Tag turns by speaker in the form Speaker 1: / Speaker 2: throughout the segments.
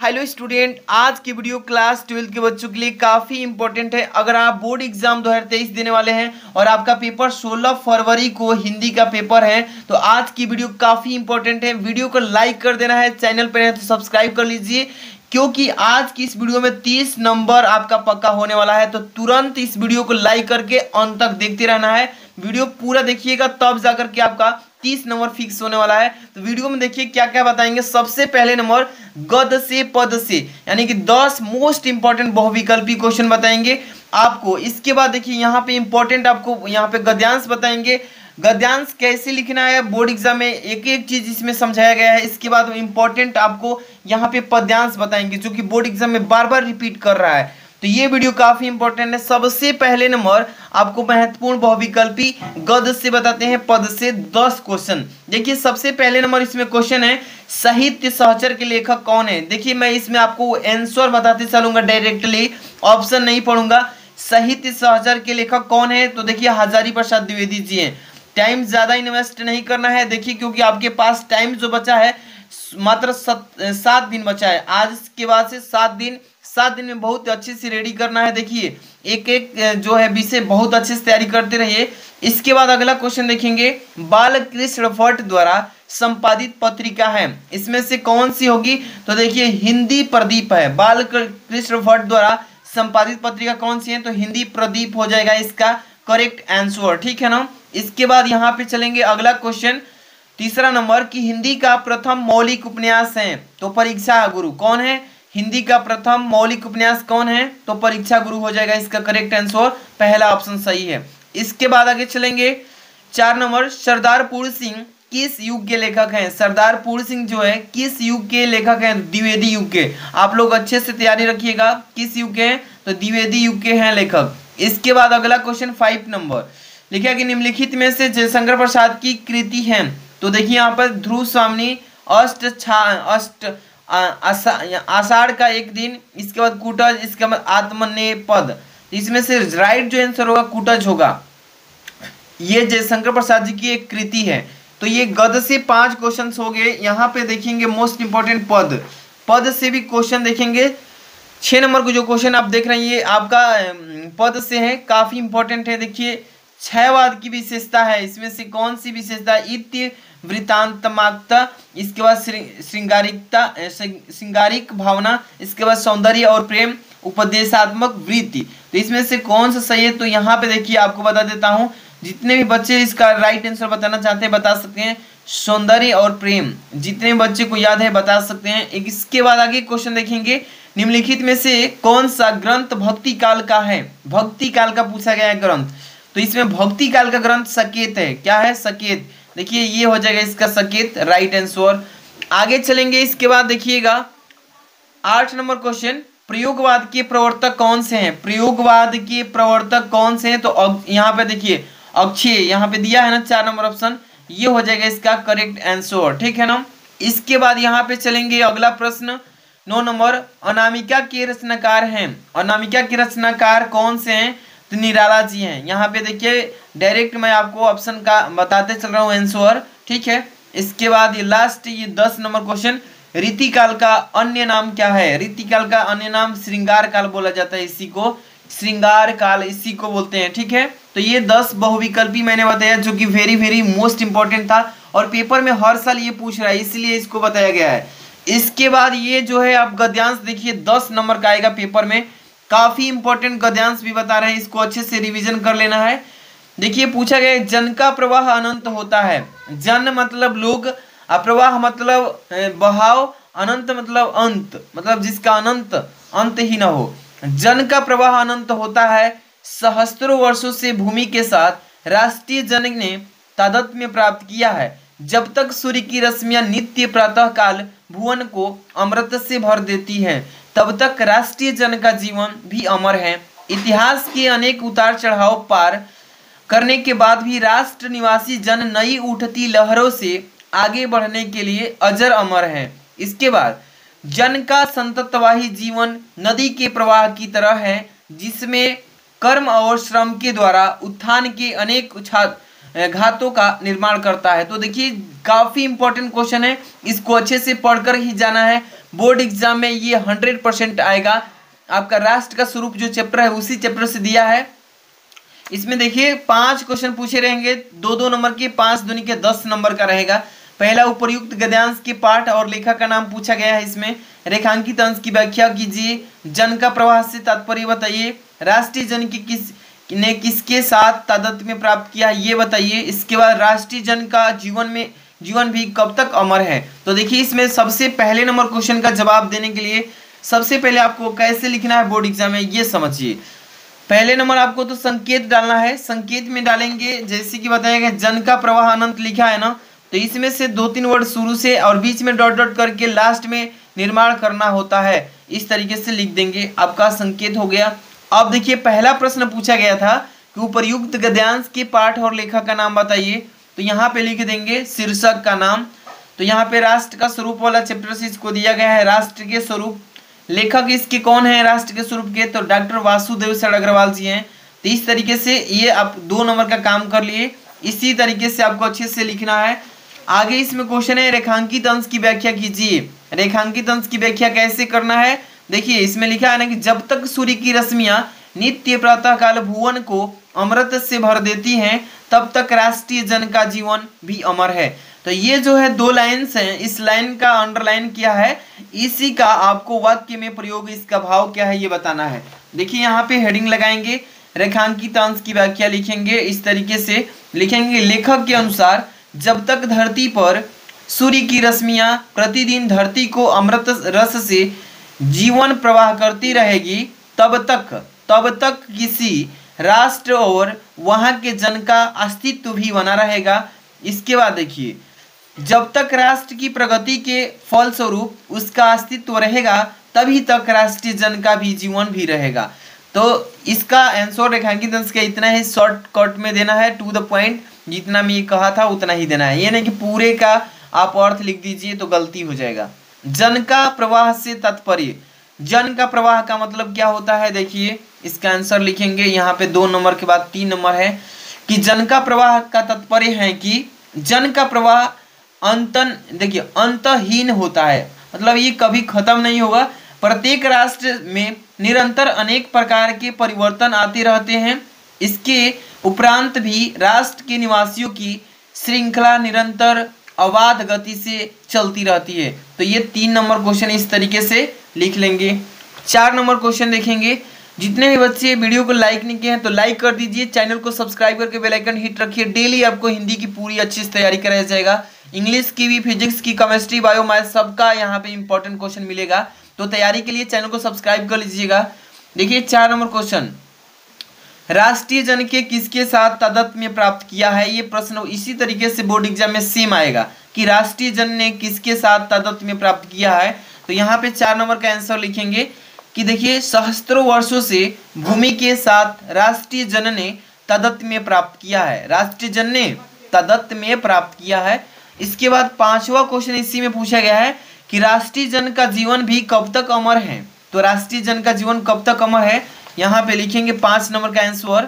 Speaker 1: Hello student, आज की video class 12 के बच्चों के लिए काफ़ी इंपॉर्टेंट है। अगर आप बोर्ड एग्जाम 2023 देने वाले हैं और आपका पेपर 16 फरवरी को हिंदी का पेपर है, तो आज की वीडियो काफ़ी इंपॉर्टेंट है। वीडियो को लाइक कर देना है, चैनल पर है तो सब्सक्राइब कर लीजिए, क्योंकि आज की इस वीडियो में 30 नंबर आपका पक्का होने वाला है। तो तुरंत इस वीडियो को लाइक करके अंत तक देखते रहना है। वीडियो पूरा देखिएगा, तब जाकर के आपका 30 नंबर फिक्स होने वाला है। तो वीडियो में देखिए क्या क्या बताएंगे। सबसे पहले नंबर गद से पद से, यानी कि 10 मोस्ट इंपॉर्टेंट बहुविकल्पी क्वेश्चन बताएंगे आपको। इसके बाद देखिए यहाँ पे इंपॉर्टेंट आपको यहाँ पे गद्यांश बताएंगे। गद्यांश कैसे लिखना है बोर्ड एग्जाम में, एक एक चीज इसमें समझाया गया है। इसके बाद इंपॉर्टेंट आपको यहाँ पे पद्यांश बताएंगे, जो कि बोर्ड एग्जाम में बार बार रिपीट कर रहा है। तो ये वीडियो काफी इंपॉर्टेंट है। सबसे पहले नंबर आपको महत्वपूर्ण बहुविकल्पी गद से बताते हैं पद से 10 क्वेश्चन। देखिए सबसे पहले नंबर इसमें क्वेश्चन है, साहित्य सहचर के लेखक कौन है। देखिए मैं इसमें आपको आंसर बताते चलूंगा डायरेक्टली, ऑप्शन नहीं पढ़ूंगा। साहित्य सहचर के लेखक कौन है, तो देखिए हजारी प्रसाद द्विवेदी जी हैं। टाइम ज्यादा इन्वेस्ट नहीं करना है, देखिए क्योंकि आपके पास टाइम जो बचा है मात्र 7 दिन बचा है। आज के बाद से 7 दिन में बहुत अच्छे से रेडी करना है। देखिए एक एक जो है विषय बहुत अच्छे से तैयारी करते रहिए। इसके बाद अगला क्वेश्चन देखेंगे, बालकृष्ण भट्ट द्वारा संपादित पत्रिका है, इसमें से कौन सी होगी। तो देखिए हिंदी प्रदीप है। बालकृष्ण भट्ट द्वारा संपादित पत्रिका कौन सी है, तो हिंदी प्रदीप हो जाएगा इसका करेक्ट आंसर, ठीक है ना। इसके बाद यहाँ पे चलेंगे अगला क्वेश्चन, तीसरा नंबर की हिंदी का प्रथम मौलिक उपन्यास है, तो परीक्षा गुरु कौन है। हिंदी का प्रथम मौलिक उपन्यास कौन है, तो परीक्षा गुरु हो जाएगा इसका करेक्ट आंसर, पहला ऑप्शन सही है। इसके बाद आगे चलेंगे 4 नंबर, सरदार पूर्ण सिंह किस युग के लेखक हैं। सरदार पूर्ण सिंह जो है किस युग के लेखक हैं, द्विवेदी युग के। आप लोग अच्छे से तैयारी रखिएगा, किस युग के हैं, तो द्विवेदी युग के हैं लेखक। इसके बाद अगला क्वेश्चन 5 नंबर, लिखा कि निम्नलिखित में से जयशंकर प्रसाद की कृति है। तो देखिए यहाँ पर ध्रुव स्वामी, आषाढ़ का एक दिन, इसके बाद कूटज, इसके बाद आत्मनेपद। इसमें से राइट जो आंसर होगा कूटज होगा। ये जयशंकर प्रसाद जी की एक कृति है। तो ये गद से 5 क्वेश्चन हो गए। यहाँ पे देखेंगे मोस्ट इंपॉर्टेंट पद से भी क्वेश्चन देखेंगे। 6 नंबर को जो क्वेश्चन आप देख रहे हैं ये आपका पद से है, काफी इंपॉर्टेंट है। देखिए क्षयवाद की विशेषता है, इसमें से कौन सी विशेषता, इत्य वृत्तांतमाकता, इसके बाद श्रृंगारिकता, श्रृंगारिक भावना, इसके बाद सौंदर्य और प्रेम, उपदेशात्मक वृत्ति। तो इसमें से कौन सा सही है, तो यहाँ पे देखिए आपको बता देता हूँ, जितने भी बच्चे इसका राइट आंसर बताना चाहते हैं बता सकते हैं, सौंदर्य और प्रेम। जितने बच्चे को याद है बता सकते हैं। इसके बाद आगे क्वेश्चन देखेंगे, निम्नलिखित में से कौन सा ग्रंथ भक्ति काल का है। भक्ति काल का पूछा गया है ग्रंथ, तो इसमें भक्ति काल का ग्रंथ सकेत है। क्या है, सकेत। देखिए ये हो जाएगा इसका सकेत, राइट आंसर। आगे चलेंगे। इसके बाद देखिएगा 8 नंबर क्वेश्चन, प्रयोगवाद के प्रवर्तक कौन से हैं। प्रयोगवाद के प्रवर्तक कौन से हैं, तो यहाँ पे देखिए अक्षय यहाँ पे दिया है ना, 4 नंबर ऑप्शन, ये हो जाएगा इसका करेक्ट आंसर, ठीक है ना। इसके बाद यहाँ पे चलेंगे अगला प्रश्न 9 नंबर, अनामिका के रचनाकार हैं। अनामिका के रचनाकार कौन से हैं, तो निराला जी हैं। यहाँ पे देखिए डायरेक्ट मैं आपको ऑप्शन का बताते चल रहा हूँ आंसर, ठीक है। इसके बाद ये लास्ट ये 10 नंबर क्वेश्चन, रीतिकाल का अन्य नाम क्या है। रीतिकाल का अन्य नाम श्रृंगार काल बोला जाता है, इसी को श्रृंगार काल इसी को बोलते हैं, ठीक है। तो ये 10 बहुविकल्पी मैंने बताया, जो कि वेरी वेरी मोस्ट इंपॉर्टेंट था और पेपर में हर साल ये पूछ रहा है, इसलिए इसको बताया गया है। इसके बाद ये जो है आप गद्यांश देखिए 10 नंबर का आएगा पेपर में, काफी इंपॉर्टेंट गद्यांश भी बता रहे हैं, इसको अच्छे से रिवीजन कर लेना है। देखिए पूछा गया है, जन का प्रवाह अनंत होता है। जन मतलब लोग, प्रवाह मतलब बहाव, अनंत मतलब अंत, मतलब जिसका अंत ही ना हो। जन का प्रवाह अनंत होता है, सहस्त्रों वर्षों से भूमि के साथ राष्ट्रीय जन ने तादात्म्य प्राप्त किया है। जब तक सूर्य की रश्मियां नित्य प्रातः काल भुवन को अमृत से भर देती है, तब तक राष्ट्रीय जन का जीवन भी अमर है। इतिहास के अनेक उतार चढ़ाव पार करने के बाद भी राष्ट्र निवासी जन नई उठती लहरों से आगे बढ़ने के लिए अजर अमर है। इसके बाद जन का संततवाही जीवन नदी के प्रवाह की तरह है, जिसमें कर्म और श्रम के द्वारा उत्थान के अनेक घातों का निर्माण करता है। तो देखिए काफी इंपॉर्टेंट क्वेश्चन है, इसको अच्छे से पढ़कर ही जाना है। बोर्ड एग्जाम में ये 100% आएगा। आपका राष्ट्र का स्वरूप जो चैप्टर है उसी चैप्टर से दिया है। इसमें देखिए 5 क्वेश्चन पूछे रहेंगे, 2-2 नंबर के, 5 दूनी के 10 नंबर का रहेगा। पहला उपर्युक्त गद्यांश के पाठ और लेखक का नाम पूछा गया है। इसमें रेखांकित अंश की व्याख्या कीजिए, जन का प्रवाह से तात्पर्य बताइए, राष्ट्रीय जन की किसके साथ तादात्म्य प्राप्त किया ये बताइए। इसके बाद राष्ट्रीय जन का जीवन भी कब तक अमर है। तो देखिए इसमें सबसे पहले नंबर क्वेश्चन का जवाब देने के लिए सबसे पहले आपको कैसे लिखना है बोर्ड एग्जाम में ये समझिए। पहले नंबर आपको तो संकेत डालना है। संकेत में डालेंगे जैसे कि बताया गया जन का प्रवाह अनंत लिखा है ना, तो इसमें से 2-3 वर्ड शुरू से और बीच में डॉट डॉट करके लास्ट में निर्माण करना होता है। इस तरीके से लिख देंगे, आपका संकेत हो गया। अब देखिए पहला प्रश्न पूछा गया था कि उपर्युक्त गद्यांश के पाठ और लेखक का नाम बताइए। तो यहाँ पे लिख देंगे शीर्षक का नाम। तो यहाँ पे राष्ट्र का स्वरूप वाला चैप्टर से इसको दिया गया है राष्ट्र के स्वरूप। लेखक इसके कौन है राष्ट्र के स्वरूप के, तो डॉक्टर वासुदेव शरण अग्रवाल जी हैं। तो इस तरीके से ये आप 2 नंबर का काम कर लिए। इसी तरीके से आपको अच्छे से लिखना है। आगे इसमें क्वेश्चन है रेखांकित अंश की व्याख्या कीजिए। रेखांकित अंश की व्याख्या कैसे करना है, देखिए इसमें लिखा है ना कि जब तक सूर्य की रश्मियां नित्य प्रातः काल भुवन को अमृत से भर देती हैं तब तक राष्ट्रीय जन का जीवन भी अमर है। तो ये जो है 2 लाइन्स हैं, इस लाइन का अंडरलाइन किया है, इसी का आपको वाक्य में प्रयोग, इसका भाव क्या है ये बताना है। देखिए यहाँ पे हेडिंग लगाएंगे, रेखांकित अंश की व्याख्या लिखेंगे। इस तरीके से लिखेंगे लेखक के अनुसार जब तक धरती पर सूर्य की रश्मियां प्रतिदिन धरती को अमृत रस से जीवन प्रवाह करती रहेगी तब तक किसी राष्ट्र और वहां के जन का अस्तित्व भी बना रहेगा। इसके बाद देखिए जब तक राष्ट्र की प्रगति के फलस्वरूप उसका अस्तित्व रहेगा तभी तक राष्ट्रीय जन का भी जीवन भी रहेगा। तो इसका आंसर रेखांकित अंश का इतना ही शॉर्टकट में देना है, टू द पॉइंट, जितना मैं कहा था उतना ही देना है। ये नहीं कि पूरे का आप अर्थ लिख दीजिए तो गलती हो जाएगा। जन का प्रवाह से तात्पर्य, जन का प्रवाह का मतलब क्या होता है, देखिए इसका आंसर लिखेंगे यहाँ पे 2 नंबर के बाद 3 नंबर है कि जन का प्रवाह का तात्पर्य है कि जन का प्रवाह देखिए अंतहीन होता है, मतलब ये कभी खत्म नहीं होगा। प्रत्येक राष्ट्र में निरंतर अनेक प्रकार के परिवर्तन आते रहते हैं। इसके उपरांत भी राष्ट्र के निवासियों की श्रृंखला निरंतर अबाध गति से चलती रहती है। तो ये 3 नंबर क्वेश्चन इस तरीके से लिख लेंगे। 4 नंबर क्वेश्चन देखेंगे। जितने भी बच्चे वीडियो को लाइक नहीं किए हैं तो लाइक कर दीजिए, चैनल को सब्सक्राइब करके बेल आइकन हिट रखिए। डेली आपको हिंदी की पूरी अच्छी से तैयारी कराया जाएगा, इंग्लिश की भी, फिजिक्स की, केमिस्ट्री, बायो, मैथ सबका यहाँ पे इंपॉर्टेंट क्वेश्चन मिलेगा। तो तैयारी के लिए चैनल को सब्सक्राइब कर लीजिएगा। देखिए 4 नंबर क्वेश्चन, राष्ट्रीय जन के किसके साथ तादात्म्य प्राप्त किया है। ये प्रश्न इसी तरीके से बोर्ड एग्जाम में सेम आएगा कि राष्ट्रीय जन ने किसके साथ तादात्म्य प्राप्त किया है। तो यहाँ पे 4 नंबर का आंसर लिखेंगे कि देखिए सहस्त्रों वर्षों से भूमि के साथ राष्ट्रीय जन ने तादात्म्य प्राप्त किया है। राष्ट्रीय जन ने तादात्म्य प्राप्त किया है। इसके बाद 5वां क्वेश्चन इसी में पूछा गया है कि राष्ट्रीय जन का जीवन भी कब तक अमर है। तो राष्ट्रीय जन का जीवन कब तक अमर है, यहाँ पे लिखेंगे 5 नंबर का आंसर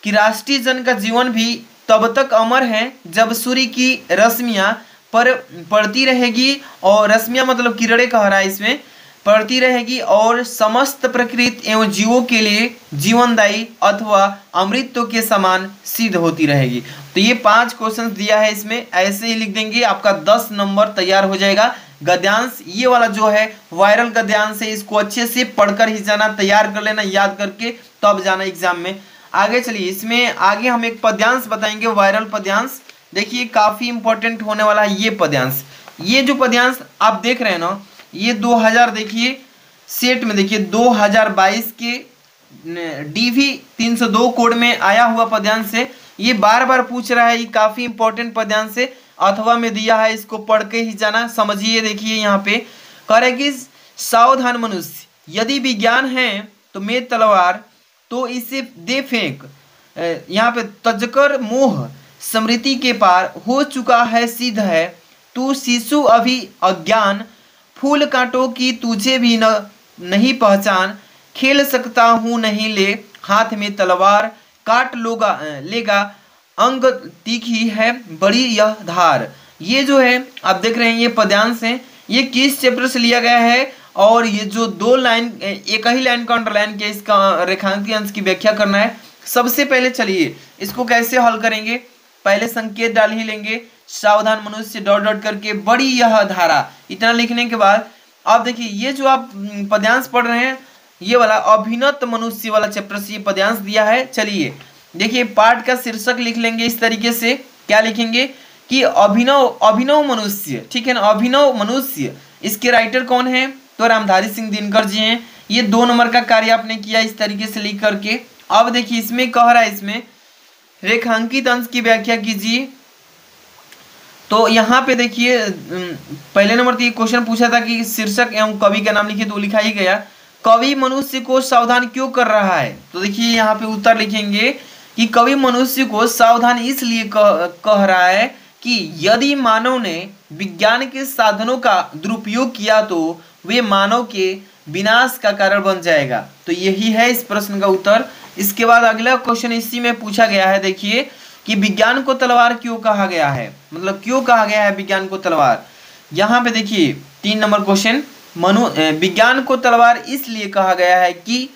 Speaker 1: कि राष्ट्रीय जन का जीवन भी तब तक अमर है जब सूर्य की रश्मियां पर पड़ती रहेगी, और रश्मियां मतलब किरणें कह रहा है इसमें, पड़ती रहेगी और समस्त प्रकृति एवं जीवों के लिए जीवनदायी अथवा अमृतत्व के समान सिद्ध होती रहेगी। तो ये 5 क्वेश्चन दिया है इसमें, ऐसे ही लिख देंगे, आपका 10 नंबर तैयार हो जाएगा। गद्यांश ये वाला जो है वायरल गद्यांश है, इसको अच्छे से पढ़कर ही जाना, तैयार कर लेना याद करके, तब जाना एग्जाम में। आगे चलिए, इसमें आगे हम एक पद्यांश बताएंगे, वायरल पद्यांश। देखिए काफी इंपॉर्टेंट होने वाला है ये पद्यांश। ये जो पद्यांश आप देख रहे हैं ना, ये 2000 देखिए सेट में, देखिए 2022 के DV 302 कोड में आया हुआ पद्यांश है। ये बार बार पूछ रहा है, ये काफी इंपॉर्टेंट पद्यांश है, अथवा में दिया है, इसको पढ़ के ही जाना। समझिए, देखिए यहाँ पे कह रहे कि सावधान मनुष्य, यदि विज्ञान है तो मैं तलवार तो इसे दे फेंक, यहाँ पे तजकर मोह स्मृति के पार हो चुका है सिद्ध है, तू शिशु अभी अज्ञान, फूल कांटों की तुझे भी नहीं पहचान, खेल सकता हूँ नहीं ले हाथ में तलवार, काट लेगा अंग तीखी है बड़ी यह धार। ये जो है आप देख रहे हैं ये पद्यांश है, ये किस चैप्टर से लिया गया है, और ये जो दो लाइन एक ही लाइन का अंडरलाइन किया, इसका रेखांकित अंश की व्याख्या करना है। सबसे पहले चलिए इसको कैसे हल करेंगे, पहले संकेत डाल ही लेंगे, सावधान मनुष्य डॉट डॉट करके बड़ी यह धारा, इतना लिखने के बाद आप देखिए ये जो आप पद्यांश पढ़ रहे हैं, ये वाला अभिनत मनुष्य वाला चैप्टर से ये पद्यांश दिया है। चलिए देखिए पाठ का शीर्षक लिख लेंगे इस तरीके से, क्या लिखेंगे कि अभिनव मनुष्य, ठीक है ना, अभिनव मनुष्य। इसके राइटर कौन है, तो रामधारी सिंह दिनकर जी हैं। ये 2 नंबर का कार्य आपने किया इस तरीके से लिख करके। अब देखिए इसमें कह रहा है, इसमें रेखांकित अंश की व्याख्या कीजिए। तो यहाँ पे देखिए पहले नंबर तो ये क्वेश्चन पूछा था कि शीर्षक एवं कवि का नाम लिखिए, तो लिखा ही गया, कवि मनुष्य को सावधान क्यों कर रहा है। तो देखिए यहाँ पे उत्तर लिखेंगे कि कवि मनुष्य को सावधान इसलिए कह रहा है कि यदि मानव ने विज्ञान के साधनों का दुरुपयोग किया तो वे मानव के विनाश का कारण बन जाएगा। तो यही है इस प्रश्न का उत्तर। इसके बाद अगला क्वेश्चन इसी में पूछा गया है, देखिए कि विज्ञान को तलवार क्यों कहा गया है, मतलब क्यों कहा गया है विज्ञान को तलवार। यहाँ पे देखिए 3 नंबर क्वेश्चन, विज्ञान को तलवार इसलिए कहा गया है कि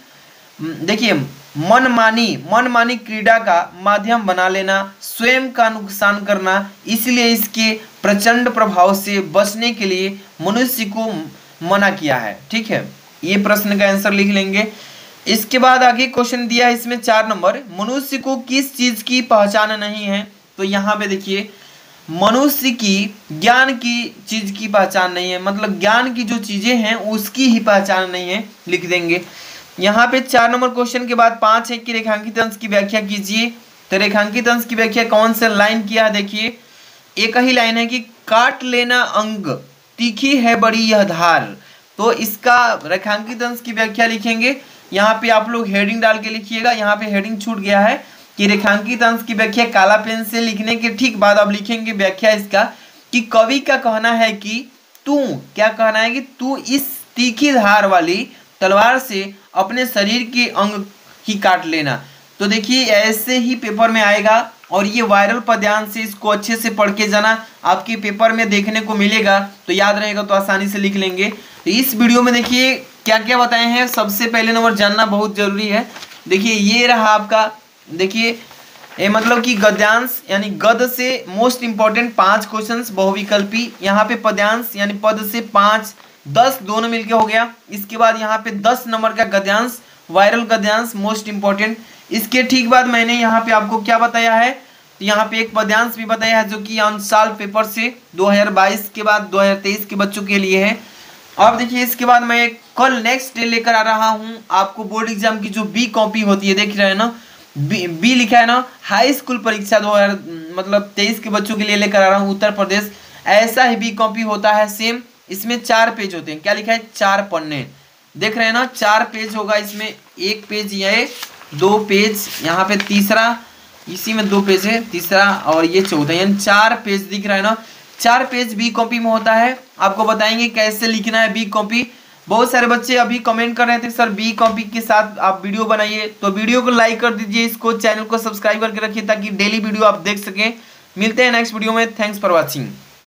Speaker 1: देखिए मनमानी क्रीड़ा का माध्यम बना लेना, स्वयं का नुकसान करना, इसलिए इसके प्रचंड प्रभाव से बचने के लिए मनुष्य को मना किया है। ठीक है, ये प्रश्न का आंसर लिख लेंगे। इसके बाद आगे क्वेश्चन दिया है इसमें 4 नंबर, मनुष्य को किस चीज की पहचान नहीं है। तो यहाँ पे देखिए मनुष्य की ज्ञान की चीज की पहचान नहीं है, मतलब ज्ञान की जो चीजें हैं उसकी ही पहचान नहीं है, लिख देंगे। यहाँ पे 4 नंबर क्वेश्चन के बाद 5 है कि रेखांकित अंश की व्याख्या कीजिए। तो रेखांकित अंश की व्याख्या कौन से लाइन किया है, देखिए एक ही लाइन है कि काट लेना अंग, तीखी है बड़ी यह धार। तो इसका रेखांकित अंश की व्याख्या लिखेंगे। यहाँ पे आप लोग हेडिंग डाल के लिखिएगा, यहाँ पे हेडिंग छूट गया है कि रेखांकित अंश की व्याख्या काला पेन से लिखने के ठीक बाद आप लिखेंगे व्याख्या इसका कि कवि का कहना है कि तू, क्या कहना है कि तू इस तीखी धार वाली तलवार से अपने शरीर के अंग ही काट लेना। तो देखिए ऐसे ही पेपर में आएगा और ये वायरल पद्यांश से इसको अच्छे से पढ़ के जाना, आपके पेपर में देखने को मिलेगा, तो याद रहेगा तो आसानी से लिख लेंगे। तो इस वीडियो में देखिए क्या क्या बताए हैं, सबसे पहले नंबर जानना बहुत जरूरी है। देखिए ये रहा आपका, देखिए ये मतलब कि गद्यांश यानी गद से मोस्ट इंपॉर्टेंट 5 क्वेश्चंस बहुविकल्पी, यहाँ पे पद्यांश यानी पद से 5 10 दोनों मिलके हो गया। इसके बाद यहाँ पे 10 नंबर का गद्यांश, वायरल गद्यांश मोस्ट इंपॉर्टेंट। इसके ठीक बाद मैंने यहाँ पे आपको क्या बताया है, तो यहाँ पे एक पद्यांश भी बताया है जो कि अनसॉल्व पेपर से 2022 के बाद 2023 के बच्चों के लिए है। अब देखिए इसके बाद मैं कल नेक्स्ट डे लेकर आ रहा हूँ आपको बोर्ड एग्जाम की जो बी कॉपी होती है, देख रहे हैं ना, बी लिखा है ना, हाई स्कूल परीक्षा 2023 के बच्चों के लिए लेकर आ रहा हूँ उत्तर प्रदेश। ऐसा ही बी कॉपी होता है सेम, इसमें 4 पेज होते हैं, क्या लिखा है 4 पन्ने, देख रहे हैं ना 4 पेज होगा इसमें, 1 पेज ये 2 पेज, यहाँ पे तीसरा, इसी में 2 पेज है तीसरा, और ये चौथा, यानी 4 पेज दिख रहा है ना, 4 पेज बी कॉपी में होता है। आपको बताएंगे कैसे लिखना है बी कॉपी। बहुत सारे बच्चे अभी कमेंट कर रहे थे सर बी कॉपी के साथ आप वीडियो बनाइए, तो वीडियो को लाइक कर दीजिए, इसको चैनल को सब्सक्राइब करके रखिए ताकि डेली वीडियो आप देख सकें। मिलते हैं नेक्स्ट वीडियो में, थैंक्स फॉर वॉचिंग।